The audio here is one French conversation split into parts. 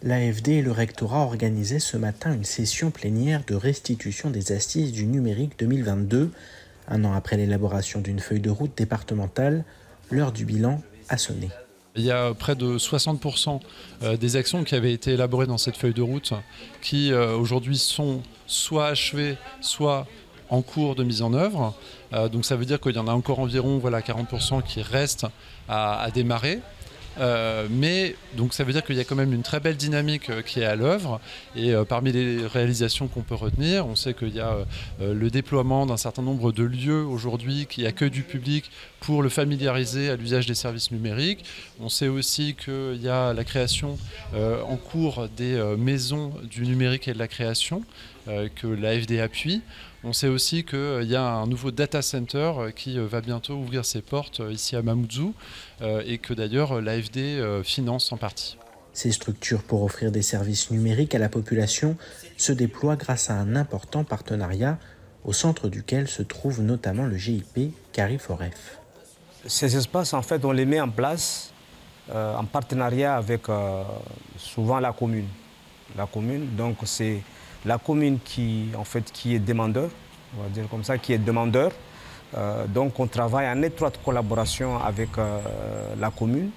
L'AFD et le rectorat organisaient ce matin une session plénière de restitution des assises du numérique 2022. Un an après l'élaboration d'une feuille de route départementale, l'heure du bilan a sonné. Il y a près de 60% des actions qui avaient été élaborées dans cette feuille de route qui aujourd'hui sont soit achevées, soit en cours de mise en œuvre. Donc ça veut dire qu'il y en a encore environ 40% qui restent à démarrer. Mais donc ça veut dire qu'il y a quand même une très belle dynamique qui est à l'œuvre et parmi les réalisations qu'on peut retenir, on sait qu'il y a le déploiement d'un certain nombre de lieux aujourd'hui qui accueillent du public pour le familiariser à l'usage des services numériques. On sait aussi qu'il y a la création en cours des maisons du numérique et de la création que l'AFD appuie. On sait aussi qu'il y a un nouveau data center qui va bientôt ouvrir ses portes ici à Mamoudzou et que d'ailleurs l'AFD finance en partie. Ces structures pour offrir des services numériques à la population se déploient grâce à un important partenariat au centre duquel se trouve notamment le GIP Cariforef. Ces espaces, en fait, on les met en place en partenariat avec souvent la commune. Donc c'est la commune qui est demandeur, on va dire comme ça, qui est demandeur. Donc on travaille en étroite collaboration avec la commune,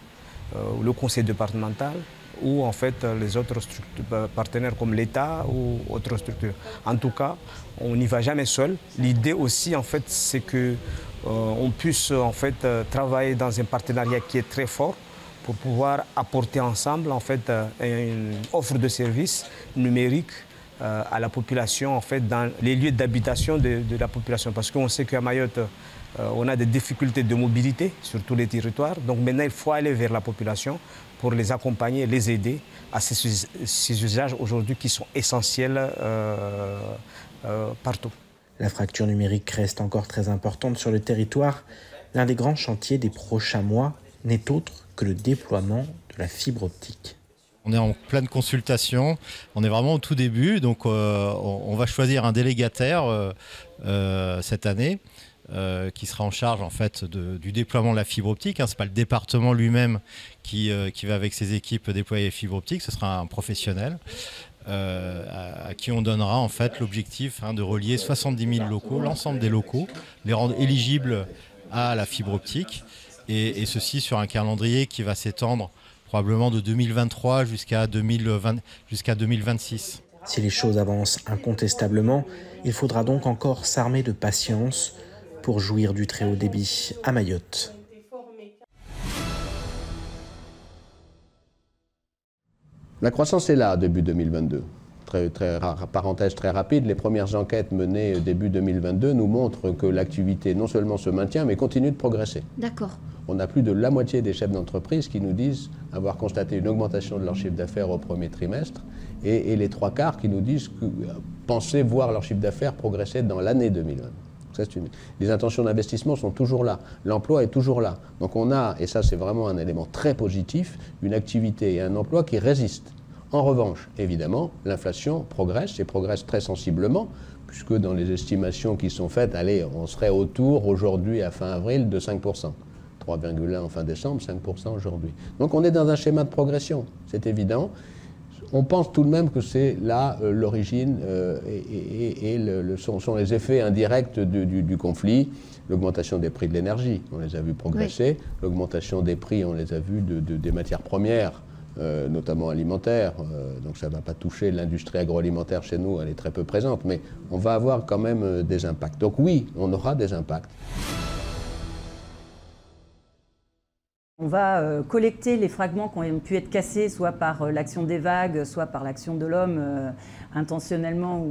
le conseil départemental ou en fait les autres partenaires comme l'État ou autres structures. En tout cas, on n'y va jamais seul. L'idée aussi en fait c'est que on puisse en fait travailler dans un partenariat qui est très fort pour pouvoir apporter ensemble en fait une offre de services numériques à la population, en fait, dans les lieux d'habitation de la population. Parce qu'on sait qu'à Mayotte, on a des difficultés de mobilité sur tous les territoires. Donc maintenant, il faut aller vers la population pour les accompagner, les aider à ces usages aujourd'hui qui sont essentiels partout. La fracture numérique reste encore très importante sur le territoire. L'un des grands chantiers des prochains mois n'est autre que le déploiement de la fibre optique. On est en pleine consultation, on est vraiment au tout début, donc on va choisir un délégataire cette année qui sera en charge en fait du déploiement de la fibre optique. Ce n'est pas le département lui-même qui va avec ses équipes déployer la fibre optique, ce sera un professionnel à qui on donnera en fait l'objectif de relier 70 000 locaux, l'ensemble des locaux, les rendre éligibles à la fibre optique et ceci sur un calendrier qui va s'étendre probablement de 2023 jusqu'à 2026. Si les choses avancent incontestablement, il faudra donc encore s'armer de patience pour jouir du très haut débit à Mayotte. La croissance est là, début 2022. Parenthèse très rapide, les premières enquêtes menées début 2022 nous montrent que l'activité non seulement se maintient, mais continue de progresser. D'accord. On a plus de la moitié des chefs d'entreprise qui nous disent avoir constaté une augmentation de leur chiffre d'affaires au premier trimestre et les trois quarts qui nous disent penser voir leur chiffre d'affaires progresser dans l'année 2020. Les intentions d'investissement sont toujours là, l'emploi est toujours là. Donc on a, et ça c'est vraiment un élément très positif, une activité et un emploi qui résistent. En revanche, évidemment, l'inflation progresse et progresse très sensiblement, puisque dans les estimations qui sont faites, allez, on serait autour aujourd'hui à fin avril de 5%. 3,1 en fin décembre, 5% aujourd'hui. Donc on est dans un schéma de progression, c'est évident. On pense tout de même que c'est là l'origine sont les effets indirects du conflit. L'augmentation des prix de l'énergie, on les a vus progresser. Oui. L'augmentation des prix, on les a vus des matières premières, notamment alimentaires. Donc ça ne va pas toucher l'industrie agroalimentaire chez nous, elle est très peu présente. Mais on va avoir quand même des impacts. Donc oui, on aura des impacts. On va collecter les fragments qui ont pu être cassés, soit par l'action des vagues, soit par l'action de l'homme, intentionnellement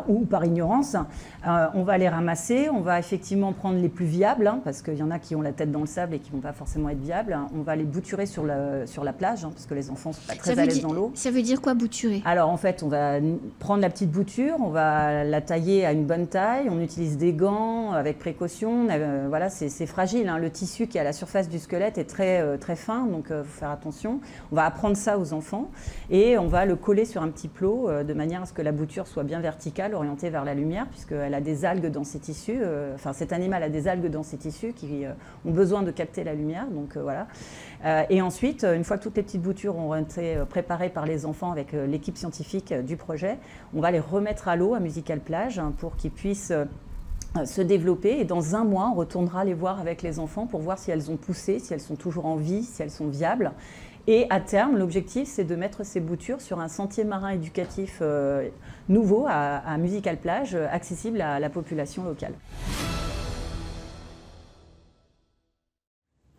ou par ignorance. On va les ramasser, on va effectivement prendre les plus viables, parce qu'il y en a qui ont la tête dans le sable et qui ne vont pas forcément être viables. On va les bouturer sur la plage, parce que les enfants ne sont pas très à l'aise dans l'eau. Ça veut dire quoi, bouturer? Alors en fait, on va prendre la petite bouture, on va la tailler à une bonne taille, on utilise des gants avec précaution. Voilà, c'est fragile, le tissu qui est à la surface du squelette est très fin, donc il faut faire attention. On va apprendre ça aux enfants et on va le coller sur un petit plot de manière à ce que la bouture soit bien verticale, orientée vers la lumière, puisqu'elle a des algues dans ses tissus. Cet animal a des algues dans ses tissus qui ont besoin de capter la lumière. Donc voilà. Et ensuite, une fois que toutes les petites boutures ont été préparées par les enfants avec l'équipe scientifique du projet, on va les remettre à l'eau à Musical Plage pour qu'ils puissent se développer, et dans un mois on retournera les voir avec les enfants pour voir si elles ont poussé, si elles sont toujours en vie, si elles sont viables. Et à terme, l'objectif c'est de mettre ces boutures sur un sentier marin éducatif nouveau à Musical Plage, accessible à la population locale.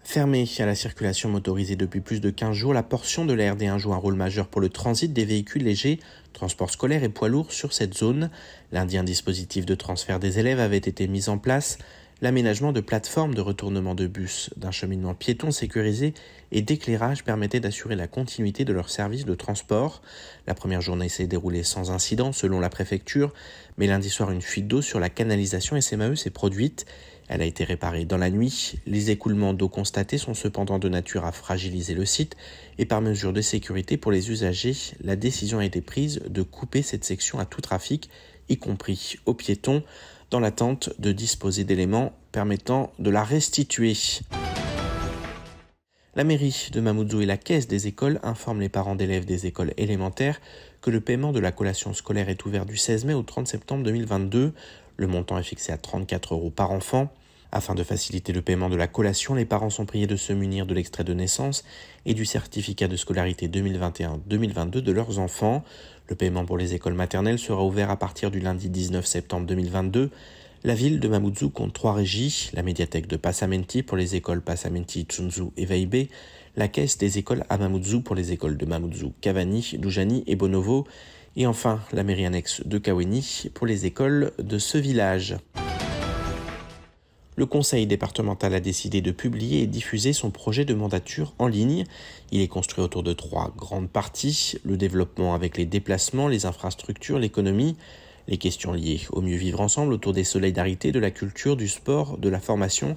Fermée à la circulation motorisée depuis plus de 15 jours, la portion de la RD1 joue un rôle majeur pour le transit des véhicules légers, transports scolaires et poids lourds sur cette zone. Lundi, un dispositif de transfert des élèves avait été mis en place. L'aménagement de plateformes de retournement de bus, d'un cheminement piéton sécurisé et d'éclairage permettait d'assurer la continuité de leur service de transport. La première journée s'est déroulée sans incident selon la préfecture, mais lundi soir, une fuite d'eau sur la canalisation SMAE s'est produite. Elle a été réparée dans la nuit. Les écoulements d'eau constatés sont cependant de nature à fragiliser le site et par mesure de sécurité pour les usagers, la décision a été prise de couper cette section à tout trafic, y compris aux piétons, dans l'attente de disposer d'éléments permettant de la restituer. La mairie de Mamoudzou et la caisse des écoles informent les parents d'élèves des écoles élémentaires que le paiement de la collation scolaire est ouvert du 16 mai au 30 septembre 2022. Le montant est fixé à 34 € par enfant. Afin de faciliter le paiement de la collation, les parents sont priés de se munir de l'extrait de naissance et du certificat de scolarité 2021-2022 de leurs enfants. Le paiement pour les écoles maternelles sera ouvert à partir du lundi 19 septembre 2022. La ville de Mamoudzou compte 3 régies, la médiathèque de Passamenti pour les écoles Passamenti, Tsunzu et Vaibé, la caisse des écoles à Mamoudzou pour les écoles de Mamoudzou, Cavani, Doujani et Bonovo, et enfin la mairie annexe de Kaweni pour les écoles de ce village. Le conseil départemental a décidé de publier et diffuser son projet de mandature en ligne. Il est construit autour de 3 grandes parties, le développement avec les déplacements, les infrastructures, l'économie, les questions liées au mieux vivre ensemble autour des solidarités, de la culture, du sport, de la formation,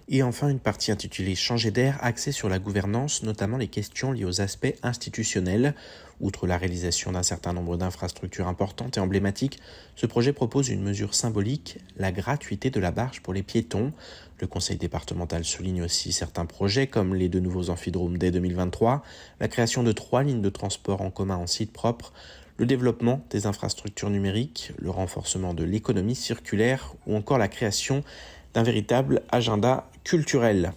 et enfin une partie intitulée « Changer d'air » axée sur la gouvernance, notamment les questions liées aux aspects institutionnels. Outre la réalisation d'un certain nombre d'infrastructures importantes et emblématiques, ce projet propose une mesure symbolique, la gratuité de la barge pour les piétons. Le conseil départemental souligne aussi certains projets comme les 2 nouveaux amphidromes dès 2023, la création de 3 lignes de transport en commun en site propre, le développement des infrastructures numériques, le renforcement de l'économie circulaire ou encore la création d'un véritable agenda culturel.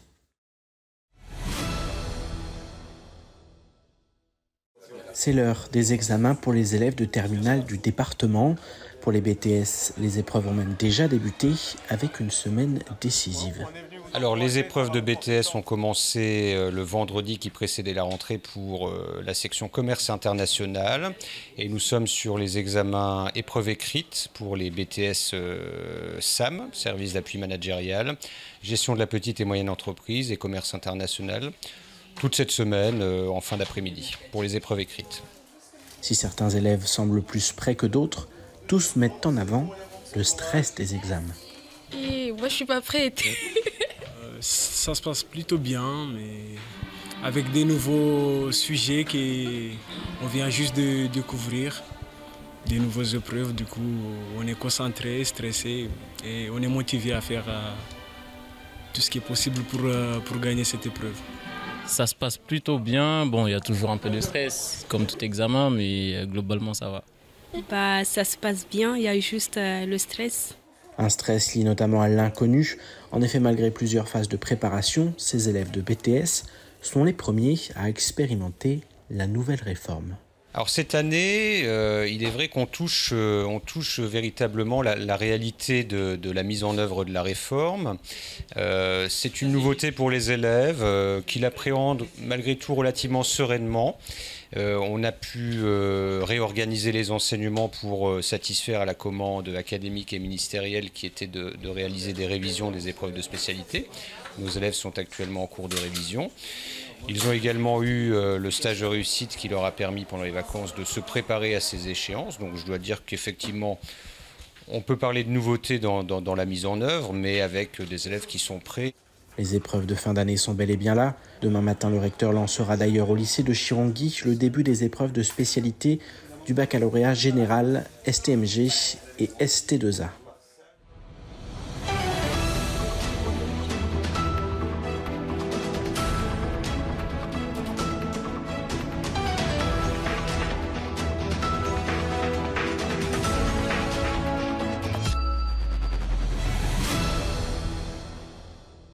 C'est l'heure des examens pour les élèves de terminale du département. Pour les BTS, les épreuves ont même déjà débuté avec une semaine décisive. Alors les épreuves de BTS ont commencé le vendredi qui précédait la rentrée pour la section commerce international et nous sommes sur les examens épreuves écrites pour les BTS SAM, service d'appui managérial, gestion de la petite et moyenne entreprise et commerce international, toute cette semaine en fin d'après-midi pour les épreuves écrites. Si certains élèves semblent plus prêts que d'autres, tous mettent en avant le stress des examens. Et moi je suis pas prête. Ça se passe plutôt bien, mais avec des nouveaux sujets qu'on vient juste de découvrir, des nouvelles épreuves. Du coup, on est concentré, stressé et on est motivé à faire tout ce qui est possible pour gagner cette épreuve. Ça se passe plutôt bien. Bon, il y a toujours un peu de stress, comme tout examen, mais globalement, ça va. Ça se passe bien, il y a eu juste le stress. Un stress lié notamment à l'inconnu. En effet, malgré plusieurs phases de préparation, ces élèves de BTS sont les premiers à expérimenter la nouvelle réforme. Alors cette année, il est vrai qu'on touche véritablement la réalité de la mise en œuvre de la réforme. C'est une nouveauté pour les élèves qui l'appréhendent malgré tout relativement sereinement. On a pu réorganiser les enseignements pour satisfaire à la commande académique et ministérielle qui était de réaliser des révisions des épreuves de spécialité. Nos élèves sont actuellement en cours de révision. Ils ont également eu le stage de réussite qui leur a permis pendant les vacances de se préparer à ces échéances. Donc je dois dire qu'effectivement, on peut parler de nouveautés dans la mise en œuvre, mais avec des élèves qui sont prêts. Les épreuves de fin d'année sont bel et bien là. Demain matin, le recteur lancera d'ailleurs au lycée de Chirongui le début des épreuves de spécialité du baccalauréat général, STMG et ST2A.